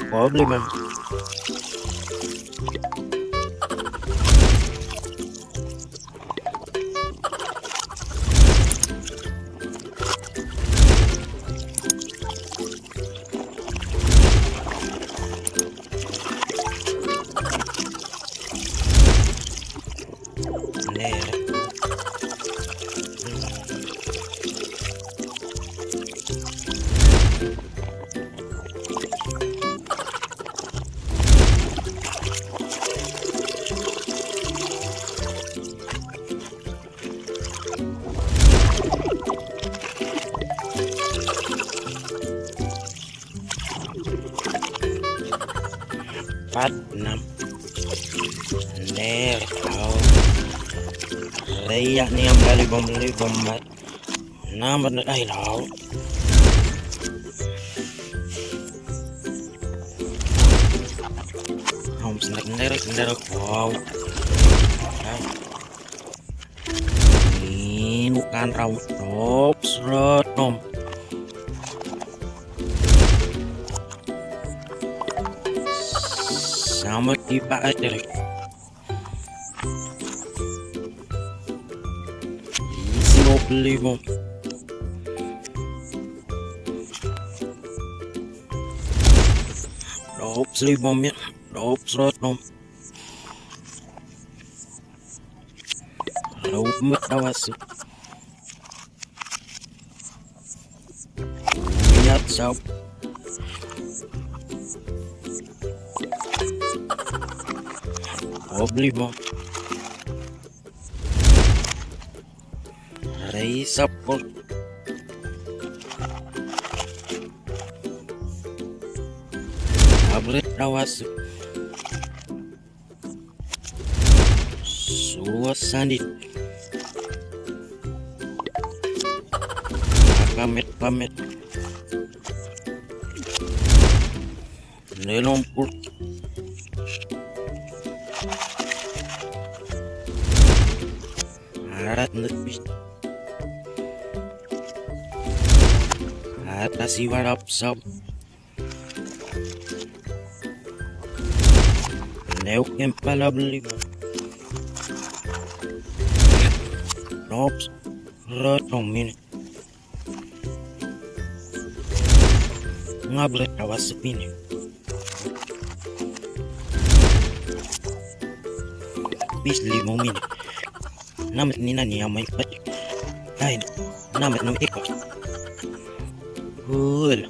Problema. Empat, enam, ner, kau, reyak nih yang beli bombat, nama ay lau, hom ner, wow, ini bukan raut top, serot nom. Sama tiba aja isi 25 25 ya 20 rumit awas lihat sob Mobil Bus Raisapol tablet awas suasana pamit nelompul arat lebih atas iwarap sob neuk yang pala beli nops rotong ini ngabret awas sepini bis 5 menit namat ni nani yang main pati lain namat nang ikot hul